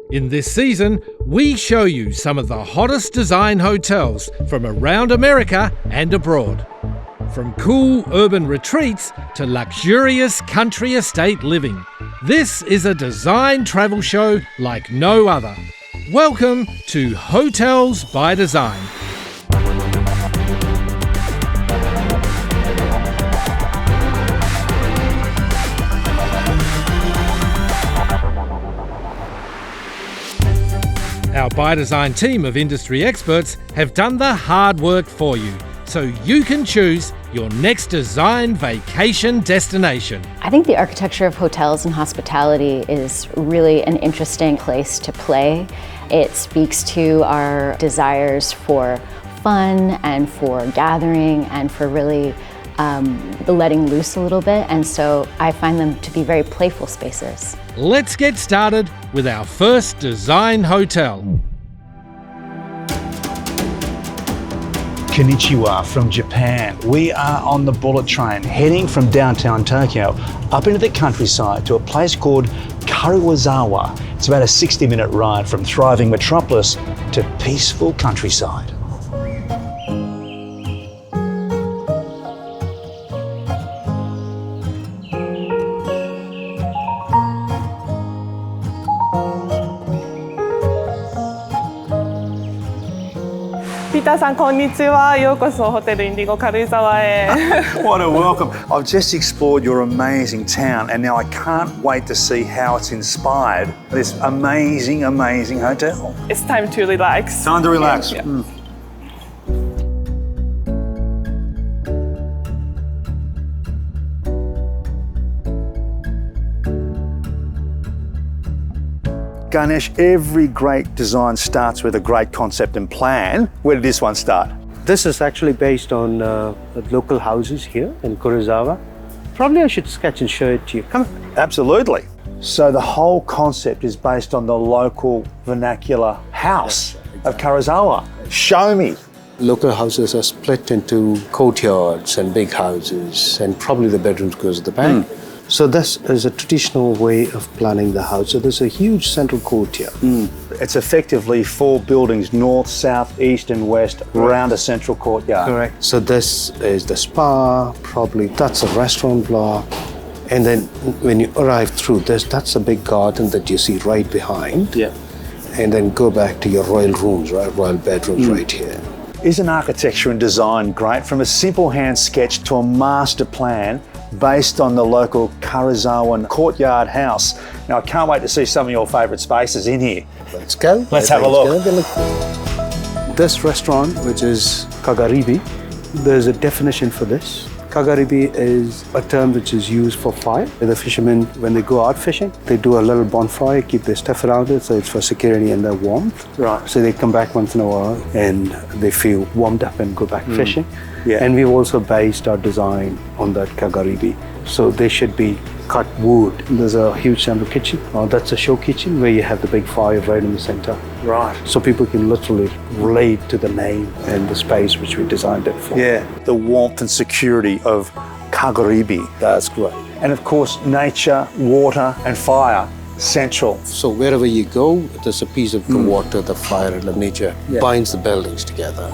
In this season, we show you some of the hottest design hotels from around America and abroad. From cool urban retreats to luxurious country estate living. This is a design travel show like no other. Welcome to Hotels by Design. Our ByDESIGN team of industry experts have done the hard work for you, so you can choose your next design vacation destination. I think the architecture of hotels and hospitality is really an interesting place to play. It speaks to our desires for fun and for gathering and for really letting loose a little bit, and so I find them to be very playful spaces. Let's get started with our first design hotel. Konnichiwa from Japan. We are on the bullet train heading from downtown Tokyo up into the countryside to a place called Karuizawa. It's about a 60-minute ride from thriving metropolis to peaceful countryside. Peter-san, konnichiwa. ようこそホテルインディゴカルイザワへ。 What a welcome. I've just explored your amazing town and now I can't wait to see how it's inspired this amazing, amazing hotel. It's time to relax. Time to relax. Yeah. Ganesh, every great design starts with a great concept and plan. Where did this one start? This is actually based on local houses here in Karuizawa. Probably I should sketch and show it to you. Come on. Absolutely. So the whole concept is based on the local vernacular house of Karuizawa. Show me. Local houses are split into courtyards and big houses, and probably the bedrooms goes at the back. So this is a traditional way of planning the house. So there's a huge central courtyard. It's effectively 4 buildings, north, south, east and west, around a central courtyard. Correct. So this is the spa, probably that's a restaurant block. And then when you arrive through this, that's a big garden that you see right behind. Yeah. And then go back to your royal rooms, right? Royal bedrooms right here. Isn't architecture and design great? From a simple hand sketch to a master plan based on the local Karuizawan courtyard house. Now I can't wait to see some of your favourite spaces in here. Let's go. Let's have a look. This restaurant, which is Kagaribi, there's a definition for this. Kagaribi is a term which is used for fire. The fishermen, when they go out fishing, they do a little bonfire, keep their stuff around it, so it's for security and their warmth. Right. So they come back once in a while and they feel warmed up and go back fishing. Yeah. And we've also based our design on that Kagaribi. So they should be cut wood. There's a huge central kitchen. That's a show kitchen where you have the big fire right in the center. Right. So people can literally relate to the name and the space which we designed it for. Yeah, the warmth and security of Kagaribi. That's great. And of course, nature, water and fire, central. So wherever you go, there's a piece of the water, the fire and the nature binds the buildings together.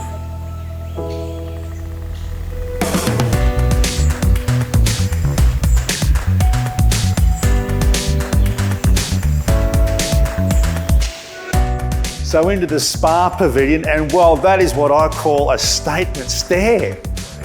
So into the spa pavilion, and well, that is what I call a statement stair.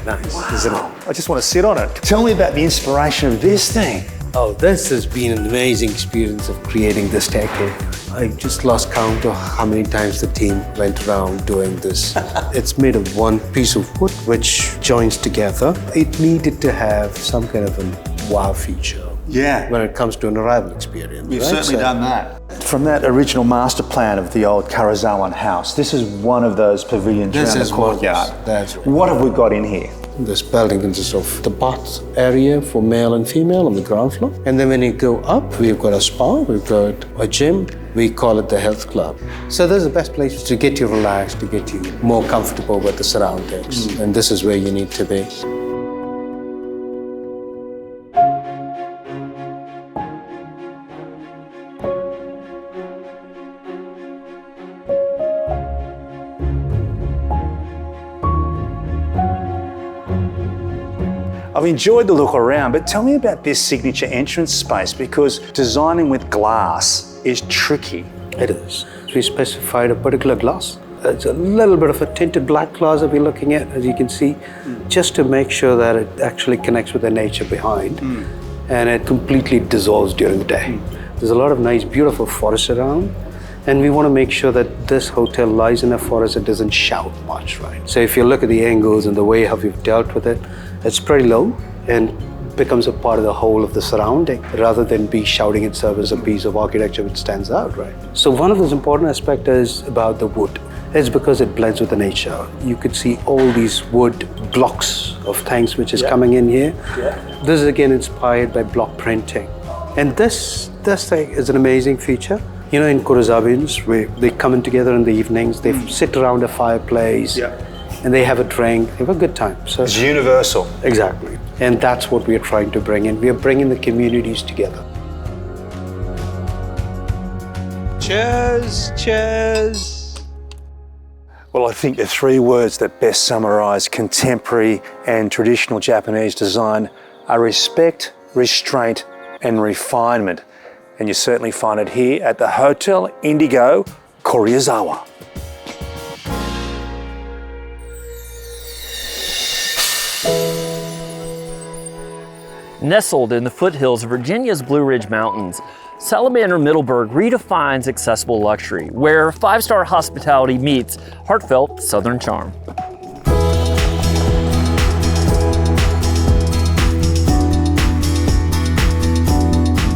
Nice, Isn't it? I just want to sit on it. Tell me about the inspiration of this thing. Oh, this has been an amazing experience of creating this staircase. I just lost count of how many times the team went around doing this. It's made of one piece of wood which joins together. It needed to have some kind of a wow feature. Yeah. When it comes to an arrival experience. You've right? certainly done that. From that original master plan of the old Karuizawan house, this is one of those pavilions around the courtyard. That's right. What have we got in here? This building consists of the bath area for male and female on the ground floor. And then when you go up, we've got a spa, we've got a gym, we call it the health club. So this is the best place to get you relaxed, to get you more comfortable with the surroundings. And this is where you need to be. I've enjoyed the look around, but tell me about this signature entrance space, because designing with glass is tricky. It is. We specified a particular glass. It's a little bit of a tinted black glass that we're looking at, as you can see, just to make sure that it actually connects with the nature behind, and it completely dissolves during the day. There's a lot of nice, beautiful forest around, and we want to make sure that this hotel lies in a forest that doesn't shout much, right? So if you look at the angles and the way how we've dealt with it, it's pretty low and becomes a part of the whole of the surrounding rather than be shouting itself as a piece of architecture which stands out, right? So one of those important aspects is about the wood. It's because it blends with the nature. You could see all these wood blocks of things which is coming in here. This is again inspired by block printing. And this thing is an amazing feature. You know, in Karuizawians, they come in together in the evenings, they sit around a fireplace, and they have a drink, they have a good time. So It's universal. exactly. And that's what we are trying to bring in. We are bringing the communities together. Cheers, cheers. Well, I think the three words that best summarize contemporary and traditional Japanese design are respect, restraint, and refinement. And you certainly find it here at the Hotel Indigo Karuizawa. Nestled in the foothills of Virginia's Blue Ridge Mountains, Salamander Middleburg redefines accessible luxury, where five-star hospitality meets heartfelt Southern charm.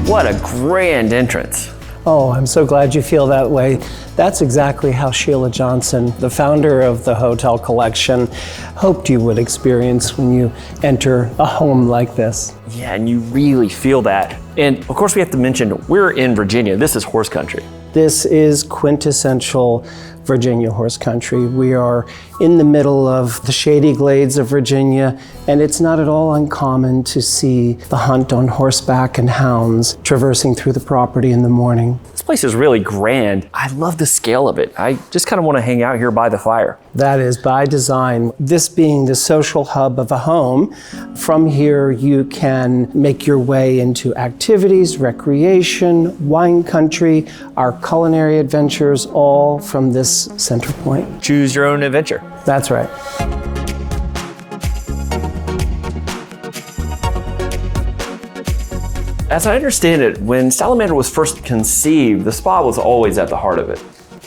What a grand entrance. Oh, I'm so glad you feel that way. That's exactly how Sheila Johnson, the founder of the Hotel Collection, hoped you would experience when you enter a home like this. Yeah, and you really feel that. And of course we have to mention, we're in Virginia. This is horse country. This is quintessential Virginia horse country. We are in the middle of the shady glades of Virginia, and it's not at all uncommon to see the hunt on horseback and hounds traversing through the property in the morning. This place is really grand. I love the scale of it. I just kind of want to hang out here by the fire. That is by design. This being the social hub of a home, from here you can make your way into activities, recreation, wine country, our culinary adventures, all from this center point. Choose your own adventure. That's right. As I understand it, when Salamander was first conceived, the spa was always at the heart of it.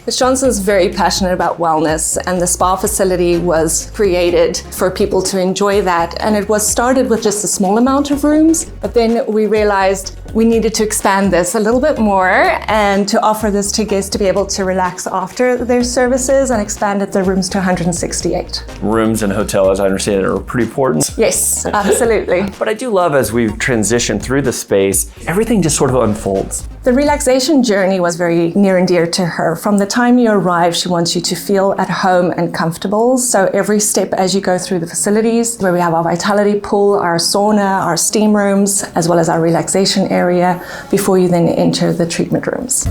Ms. Johnson's very passionate about wellness, and the spa facility was created for people to enjoy that. And it was started with just a small amount of rooms, but then we realized we needed to expand this a little bit more and to offer this to guests to be able to relax after their services, and expanded the rooms to 168. Rooms in a hotel, as I understand it, are pretty important. Yes, absolutely. But I do love, as we've transitioned through the space, everything just sort of unfolds. The relaxation journey was very near and dear to her. From the time you arrive, she wants you to feel at home and comfortable. So every step as you go through the facilities, where we have our vitality pool, our sauna, our steam rooms, as well as our relaxation area, before you then enter the treatment rooms.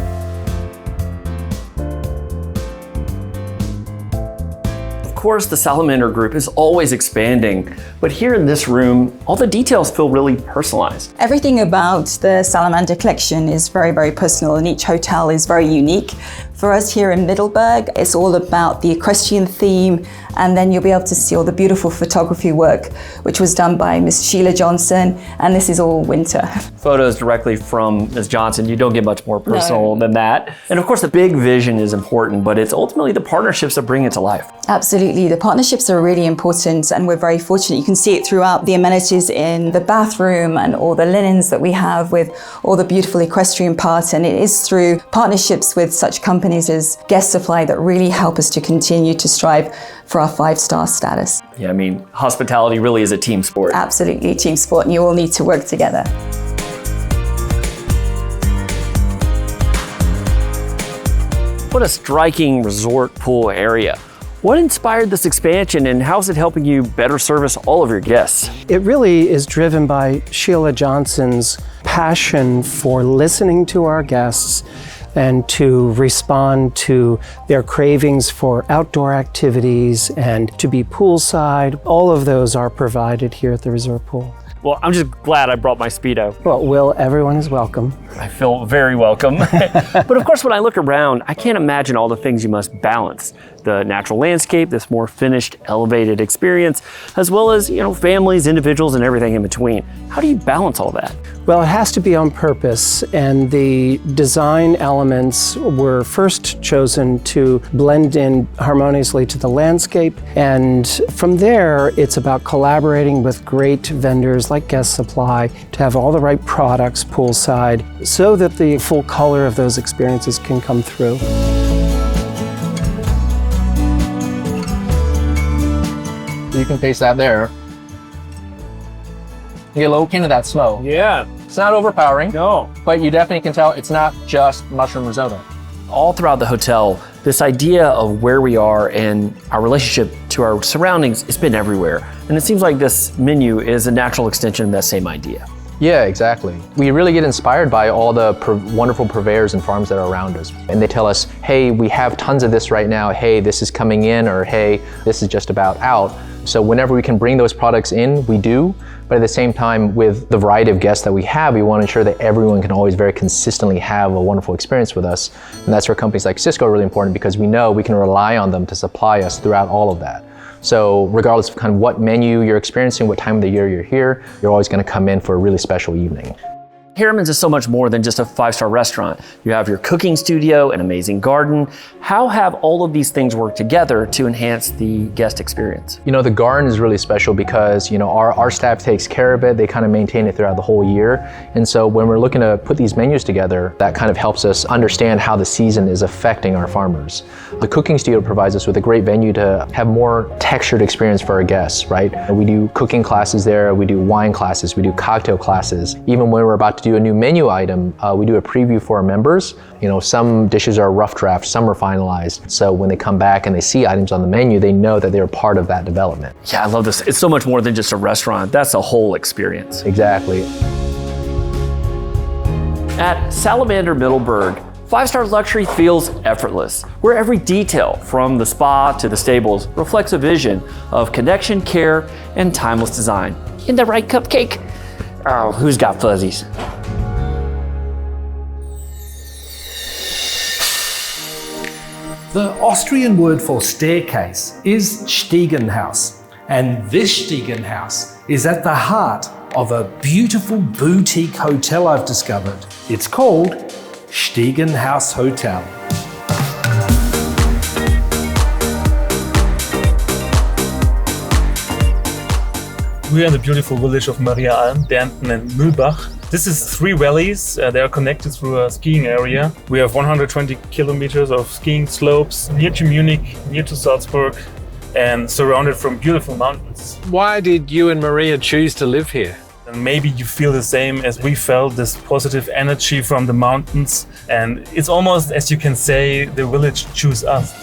Of course, the Salamander Group is always expanding, but here in this room, all the details feel really personalized. Everything about the Salamander collection is very, very personal, and each hotel is very unique. For us here in Middleburg, it's all about the equestrian theme, and then you'll be able to see all the beautiful photography work, which was done by Miss Sheila Johnson, and this is all winter. Photos directly from Ms. Johnson, you don't get much more personal than that. And of course, the big vision is important, but it's ultimately the partnerships that bring it to life. Absolutely, the partnerships are really important, and we're very fortunate. You can see it throughout the amenities in the bathroom and all the linens that we have with all the beautiful equestrian parts, and it is through partnerships with such companies as Guest Supply that really help us to continue to strive for our 5-star status. Yeah, I mean, hospitality really is a team sport. Absolutely, team sport, and you all need to work together. What a striking resort pool area. What inspired this expansion, and how is it helping you better service all of your guests? It really is driven by Sheila Johnson's passion for listening to our guests, and to respond to their cravings for outdoor activities and to be poolside. All of those are provided here at the resort pool. Well, I'm just glad I brought my Speedo. Well, Will, everyone is welcome. I feel very welcome. But of course, when I look around, I can't imagine all the things you must balance. The natural landscape, this more finished, elevated experience, as well as, families, individuals, and everything in between. How do you balance all that? Well, it has to be on purpose, and the design elements were first chosen to blend in harmoniously to the landscape, and from there, it's about collaborating with great vendors like Guest Supply to have all the right products poolside so that the full color of those experiences can come through. You can taste that there. You get a little hint of that smoke. Yeah. It's not overpowering. No. But you definitely can tell it's not just mushroom risotto. All throughout the hotel, this idea of where we are and our relationship to our surroundings has been everywhere. And it seems like this menu is a natural extension of that same idea. Yeah, exactly. We really get inspired by all the wonderful purveyors and farms that are around us. And they tell us, hey, we have tons of this right now. Hey, this is coming in, or hey, this is just about out. So whenever we can bring those products in, we do. But at the same time, with the variety of guests that we have, we want to ensure that everyone can always very consistently have a wonderful experience with us. And that's where companies like Cisco are really important, because we know we can rely on them to supply us throughout all of that. So regardless of kind of what menu you're experiencing, what time of the year you're here, you're always going to come in for a really special evening. Harriman's is so much more than just a 5-star restaurant. You have your cooking studio, an amazing garden. How have all of these things worked together to enhance the guest experience? The garden is really special because, our staff takes care of it. They kind of maintain it throughout the whole year. And so when we're looking to put these menus together, that kind of helps us understand how the season is affecting our farmers. The cooking studio provides us with a great venue to have more textured experience for our guests, right? We do cooking classes there, we do wine classes, we do cocktail classes. Even when we're about to do a new menu item, we do a preview for our members. Some dishes are rough draft, some are finalized. So when they come back and they see items on the menu, they know that they're part of that development. Yeah, I love this. It's so much more than just a restaurant. That's a whole experience. Exactly. At Salamander Middleburg, 5-star luxury feels effortless, where every detail, from the spa to the stables, reflects a vision of connection, care, and timeless design. In the right cupcake? Oh, who's got fuzzies? The Austrian word for staircase is stieg'nhaus, and this stieg'nhaus is at the heart of a beautiful boutique hotel I've discovered. It's called Stieg'nhaus Hotel. We are in the beautiful village of Mariaalm, Bernten and Mühlbach. This is 3 valleys. They are connected through a skiing area. We have 120 kilometers of skiing slopes near to Munich, near to Salzburg, and surrounded from beautiful mountains. Why did you and Maria choose to live here? And maybe you feel the same as we felt, this positive energy from the mountains. And it's almost, as you can say, the village chose us.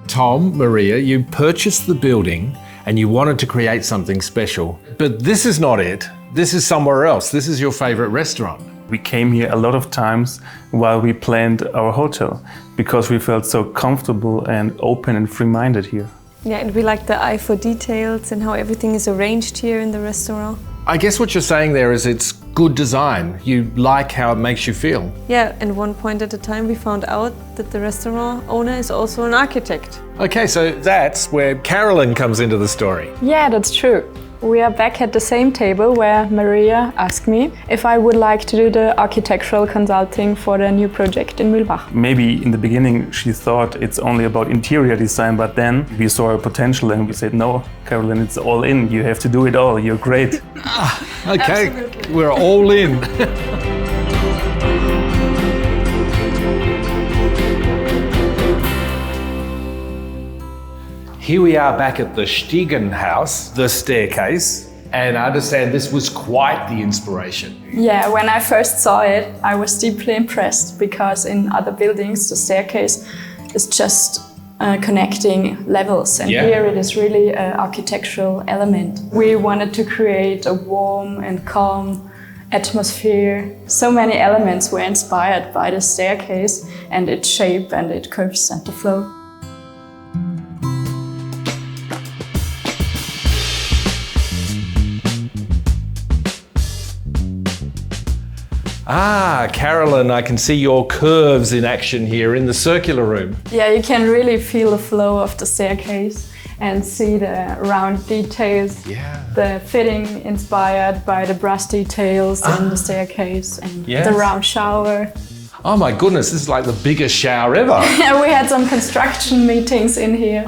Tom, Maria, you purchased the building and you wanted to create something special. But this is not it. This is somewhere else. This is your favorite restaurant. We came here a lot of times while we planned our hotel because we felt so comfortable and open and free-minded here. Yeah, and we like the eye for details and how everything is arranged here in the restaurant. I guess what you're saying there is it's good design. You like how it makes you feel. Yeah, and one point at a time we found out that the restaurant owner is also an architect. Okay, so that's where Carolyn comes into the story. Yeah, that's true. We are back at the same table where Maria asked me if I would like to do the architectural consulting for the new project in Mühlbach. Maybe in the beginning she thought it's only about interior design, but then we saw her potential and we said, no, Carolyn, it's all in. You have to do it all. You're great. Okay, absolutely. We're all in. Here we are back at the Stieg'nhaus, the staircase, and I understand this was quite the inspiration. Yeah, when I first saw it, I was deeply impressed because in other buildings, the staircase is just connecting levels, and here it is really an architectural element. We wanted to create a warm and calm atmosphere. So many elements were inspired by the staircase and its shape and its curves and the flow. Ah, Carolyn, I can see your curves in action here in the circular room. Yeah, you can really feel the flow of the staircase and see the round details, the fitting inspired by the brass details in the staircase and the round shower. Oh my goodness, this is like the biggest shower ever. Yeah, we had some construction meetings in here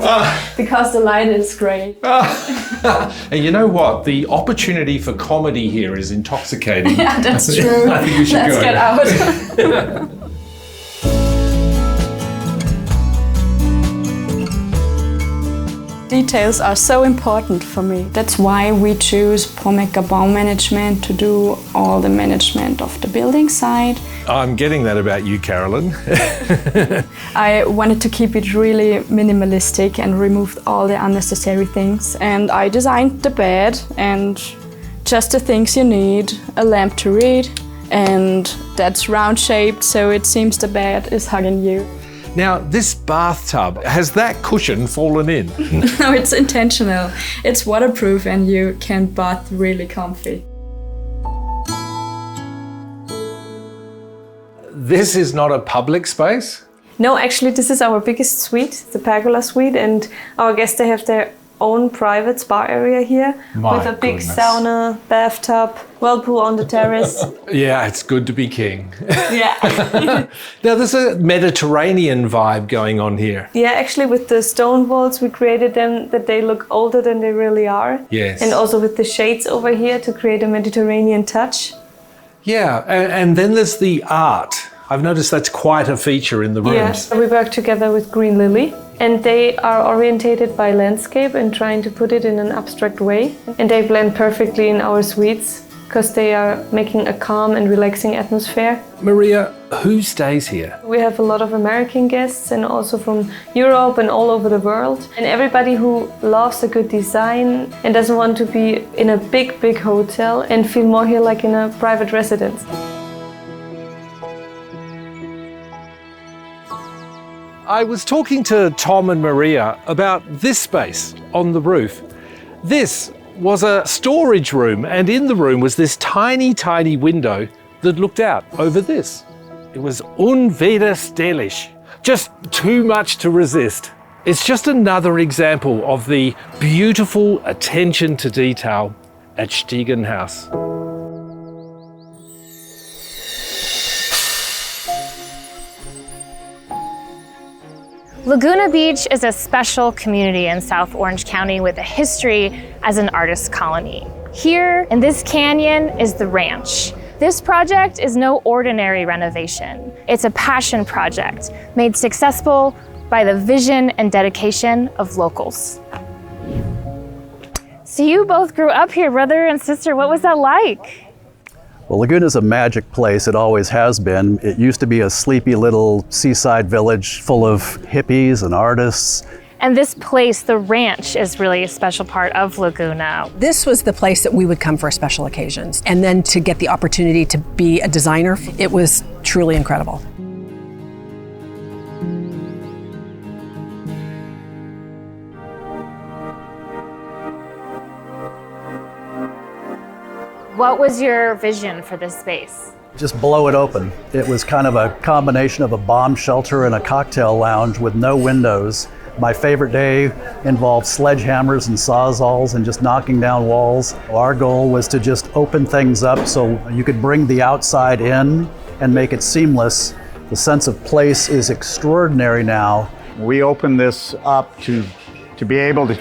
because the light is great. And you know what? The opportunity for comedy here is intoxicating. Yeah, that's true. I think we should Let's go. get out. Details are so important for me. That's why we choose Promecker Bau Management to do all the management of the building side. I'm getting that about you, Carolyn. I wanted to keep it really minimalistic and removed all the unnecessary things. And I designed the bed and just the things you need, a lamp to read, and that's round shaped, so it seems the bed is hugging you. Now, this bathtub, has that cushion fallen in? No, it's intentional. It's waterproof and you can bath really comfy. This is not a public space? No, actually this is our biggest suite, the pergola suite, and our guests, they have their own private spa area here with a big sauna, bathtub, whirlpool on the terrace. Yeah, it's good to be king. Yeah. Now there's a Mediterranean vibe going on here. Yeah, actually with the stone walls we created them that they look older than they really are. Yes. And also with the shades over here to create a Mediterranean touch. Yeah, and then there's the art. I've noticed that's quite a feature in the rooms. Yeah, we work together with Green Lily and they are orientated by landscape and trying to put it in an abstract way. And they blend perfectly in our suites because they are making a calm and relaxing atmosphere. Maria, who stays here? We have a lot of American guests and also from Europe and all over the world. And everybody who loves a good design and doesn't want to be in a big, big hotel and feel more here like in a private residence. I was talking to Tom and Maria about this space on the roof. This was a storage room, and in the room was this tiny, tiny window that looked out over this. It was unwiderstehlich, just too much to resist. It's just another example of the beautiful attention to detail at stieg'nhaus. Laguna Beach is a special community in South Orange County with a history as an artist colony. Here in this canyon is the ranch. This project is no ordinary renovation. It's a passion project made successful by the vision and dedication of locals. So you both grew up here, brother and sister. What was that like? Well, Laguna's a magic place. It always has been. It used to be a sleepy little seaside village full of hippies and artists. And this place, the ranch, is really a special part of Laguna. This was the place that we would come for special occasions. And then to get the opportunity to be a designer, it was truly incredible. What was your vision for this space? Just blow it open. It was kind of a combination of a bomb shelter and a cocktail lounge with no windows. My favorite day involved sledgehammers and sawzalls and just knocking down walls. Our goal was to just open things up so you could bring the outside in and make it seamless. The sense of place is extraordinary now. We opened this up to be able to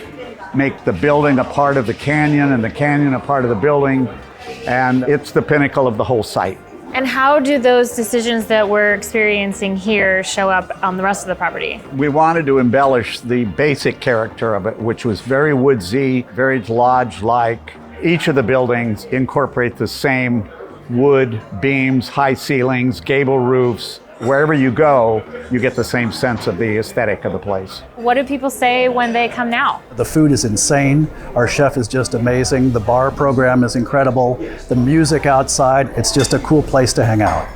make the building a part of the canyon and the canyon a part of the building, and it's the pinnacle of the whole site. And how do those decisions that we're experiencing here show up on the rest of the property? We wanted to embellish the basic character of it, which was very woodsy, very lodge-like. Each of the buildings incorporate the same wood, beams, high ceilings, gable roofs, Wherever you go, you get the same sense of the aesthetic of the place. What do people say when they come now? The food is insane. Our chef is just amazing. The bar program is incredible. The music outside, it's just a cool place to hang out.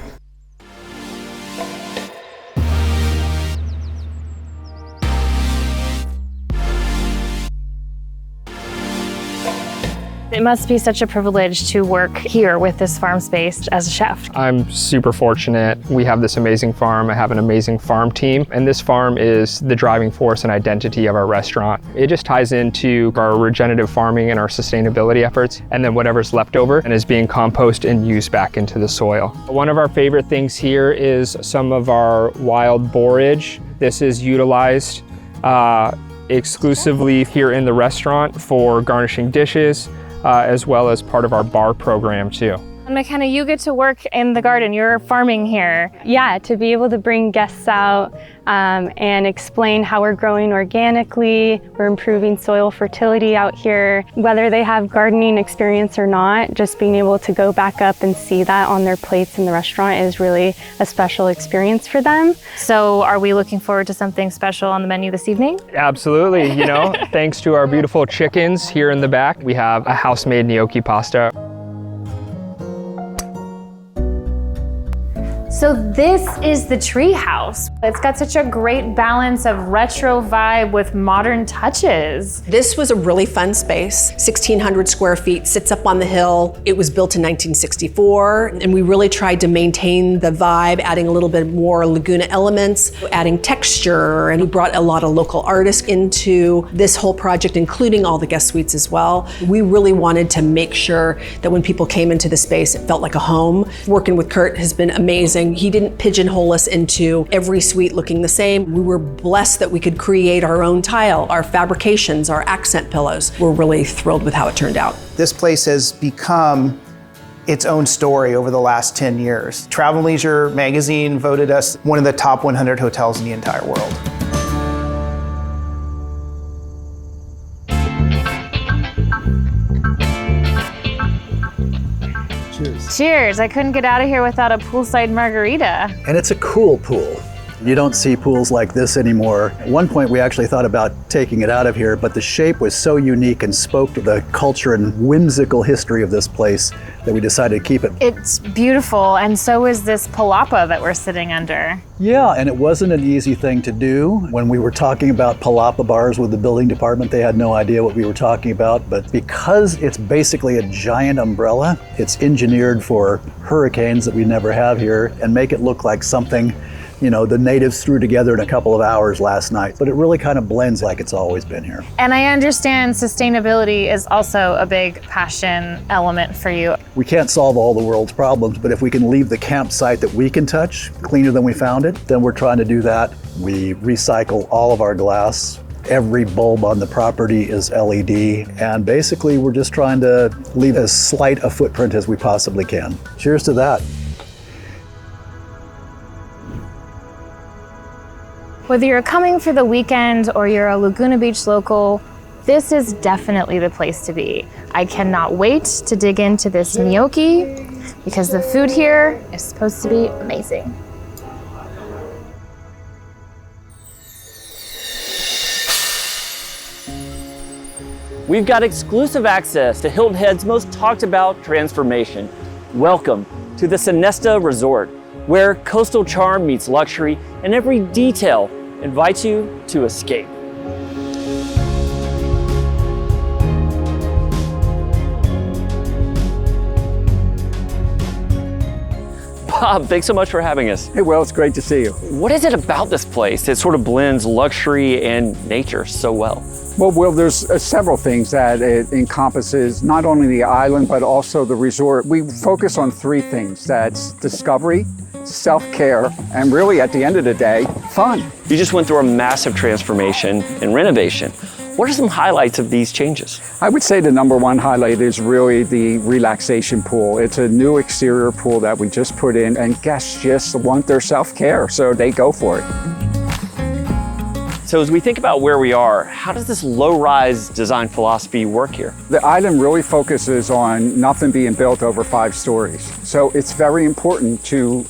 It must be such a privilege to work here with this farm space as a chef. I'm super fortunate. We have this amazing farm. I have an amazing farm team, and this farm is the driving force and identity of our restaurant. It just ties into our regenerative farming and our sustainability efforts, and then whatever's left over and is being composted and used back into the soil. One of our favorite things here is some of our wild borage. This is utilized exclusively here in the restaurant for garnishing dishes, as well as part of our bar program too. And McKenna, you get to work in the garden. You're farming here. Yeah, to be able to bring guests out and explain how we're growing organically, we're improving soil fertility out here, whether they have gardening experience or not, just being able to go back up and see that on their plates in the restaurant is really a special experience for them. So are we looking forward to something special on the menu this evening? Absolutely, you know, thanks to our beautiful chickens here in the back, we have a house-made gnocchi pasta. So this is the tree house. It's got such a great balance of retro vibe with modern touches. This was a really fun space. 1,600 square feet, sits up on the hill. It was built in 1964, and we really tried to maintain the vibe, adding a little bit more Laguna elements, adding texture, and we brought a lot of local artists into this whole project, including all the guest suites as well. We really wanted to make sure that when people came into the space, it felt like a home. Working with Kurt has been amazing. He didn't pigeonhole us into every suite looking the same. We were blessed that we could create our own tile, our fabrications, our accent pillows. We're really thrilled with how it turned out. This place has become its own story over the last 10 years. Travel + Leisure magazine voted us one of the top 100 hotels in the entire world. Cheers. I couldn't get out of here without a poolside margarita. And it's a cool pool. You don't see pools like this anymore. At one point, we actually thought about taking it out of here, but the shape was so unique and spoke to the culture and whimsical history of this place that we decided to keep it. It's beautiful, and so is this palapa that we're sitting under. Yeah, and it wasn't an easy thing to do. When we were talking about palapa bars with the building department, they had no idea what we were talking about, but because it's basically a giant umbrella, it's engineered for hurricanes that we never have here and make it look like something the natives threw together in a couple of hours last night, but it really kind of blends like it's always been here. And I understand sustainability is also a big passion element for you. We can't solve all the world's problems, but if we can leave the campsite that we can touch cleaner than we found it, then we're trying to do that. We recycle all of our glass. Every bulb on the property is LED, and basically we're just trying to leave as slight a footprint as we possibly can. Cheers to that. Whether you're coming for the weekend or you're a Laguna Beach local, this is definitely the place to be. I cannot wait to dig into this gnocchi because the food here is supposed to be amazing. We've got exclusive access to Hilton Head's most talked about transformation. Welcome to the Sonesta Resort, where coastal charm meets luxury and every detail invites you to escape. Bob, thanks so much for having us. Hey, well, it's great to see you. What is it about this place that sort of blends luxury and nature so well? Well, there's several things that it encompasses, not only the island, but also the resort. We focus on three things. That's discovery, self-care, and really, at the end of the day, fun. You just went through a massive transformation and renovation. What are some highlights of these changes? I would say the number one highlight is really the relaxation pool. It's a new exterior pool that we just put in, and guests just want their self-care, so they go for it. So as we think about where we are, how does this low-rise design philosophy work here? The island really focuses on nothing being built over 5 stories. So it's very important to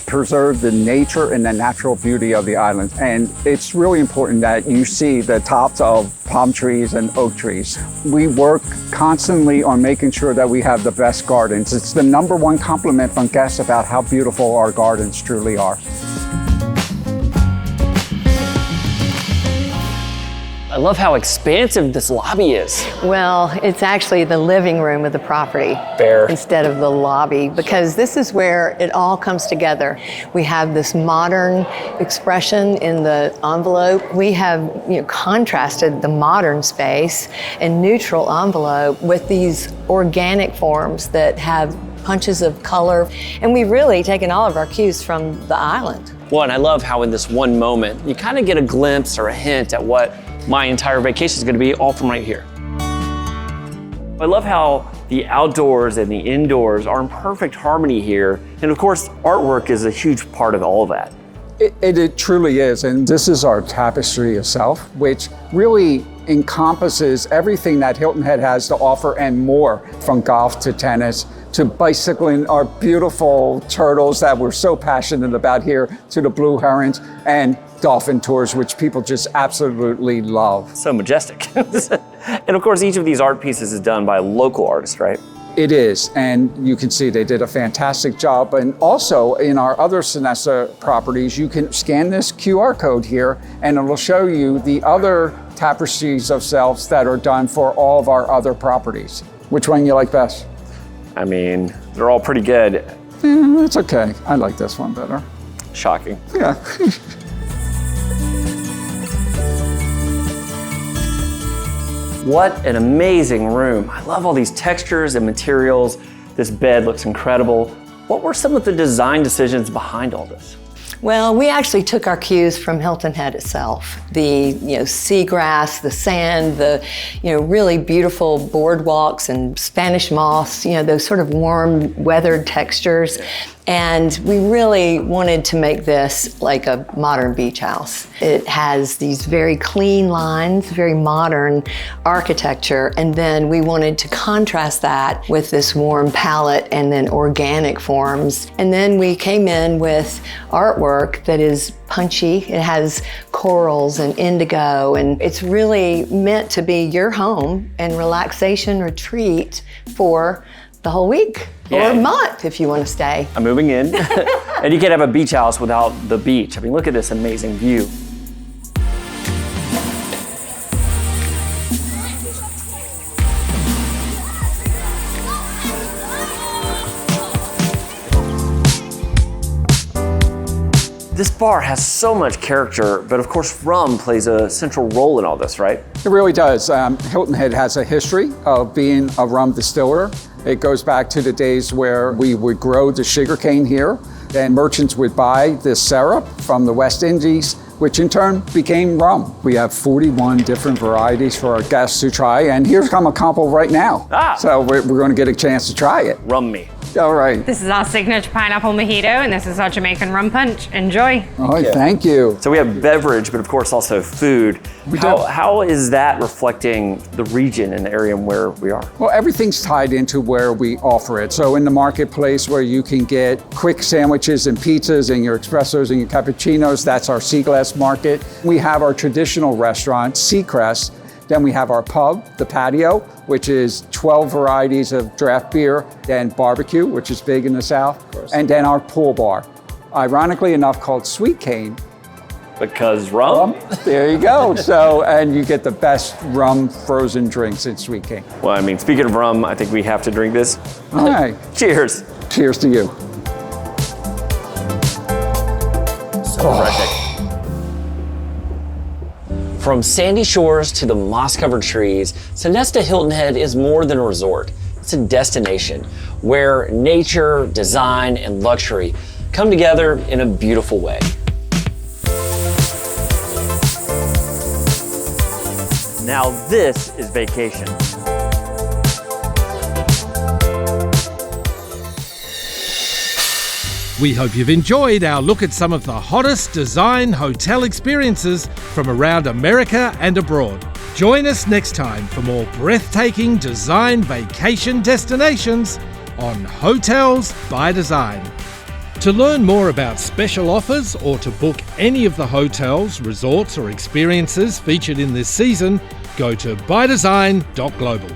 preserve the nature and the natural beauty of the island. And it's really important that you see the tops of palm trees and oak trees. We work constantly on making sure that we have the best gardens. It's the #1 compliment from guests about how beautiful our gardens truly are. I love how expansive this lobby is. Well, it's actually the living room of the property. Fair. Instead of the lobby, because this is where it all comes together. We have this modern expression in the envelope. We have contrasted the modern space and neutral envelope with these organic forms that have punches of color. And we've really taken all of our cues from the island. Well, and I love how in this one moment, you kind of get a glimpse or a hint at what my entire vacation is going to be, all from right here. I love how the outdoors and the indoors are in perfect harmony here. And of course, artwork is a huge part of all of that. It truly is. And this is our tapestry itself, which really encompasses everything that Hilton Head has to offer and more, from golf to tennis to bicycling, our beautiful turtles that we're so passionate about here, to the blue herons and dolphin tours, which people just absolutely love. So majestic. And of course, each of these art pieces is done by a local artist, right? It is, and you can see they did a fantastic job. And also in our other Sonesta properties, you can scan this QR code here and it'll show you the other tapestries of selves that are done for all of our other properties. Which one you like best? I mean, they're all pretty good. It's okay. I like this one better. Shocking. Yeah. What an amazing room. I love all these textures and materials. This bed looks incredible. What were some of the design decisions behind all this? Well, we actually took our cues from Hilton Head itself. The seagrass, the sand, the really beautiful boardwalks and Spanish moss, those sort of warm weathered textures. And we really wanted to make this like a modern beach house. It has these very clean lines, very modern architecture, and then we wanted to contrast that with this warm palette and then organic forms. And then we came in with artwork that is punchy. It has corals and indigo, and it's really meant to be your home and relaxation retreat for the whole week. Yeah. Or a month if you want to stay. I'm moving in. And you can't have a beach house without the beach. I mean, look at this amazing view. This bar has so much character, but of course rum plays a central role in all this, right? It really does. Hilton Head has a history of being a rum distiller. It goes back to the days where we would grow the sugarcane here, and merchants would buy this syrup from the West Indies, which in turn became rum. We have 41 different varieties for our guests to try, and here's come a couple right now. So we're going to get a chance to try it. Rum me. All right. This is our signature pineapple mojito, and this is our Jamaican rum punch. Enjoy. Oh, thank you. So we have beverage, but of course also food. How is that reflecting the region and the area where we are? Well, everything's tied into where we offer it. So in the marketplace where you can get quick sandwiches and pizzas and your espressos and your cappuccinos, that's our Seaglass Market. We have our traditional restaurant, Seacrest. Then we have our pub, the patio, which is 12 varieties of draft beer, then barbecue, which is big in the South, and then our pool bar, ironically enough called Sweet Cane. Because rum? There you go. So, and you get the best rum frozen drinks in Sweet Cane. Well, I mean, speaking of rum, I think we have to drink this. All right. Cheers. Cheers to you. So refreshing. From sandy shores to the moss-covered trees, Sonesta Hilton Head is more than a resort. It's a destination where nature, design, and luxury come together in a beautiful way. Now this is vacation. We hope you've enjoyed our look at some of the hottest design hotel experiences from around America and abroad. Join us next time for more breathtaking design vacation destinations on Hotels by Design. To learn more about special offers or to book any of the hotels, resorts or experiences featured in this season, go to bydesign.global.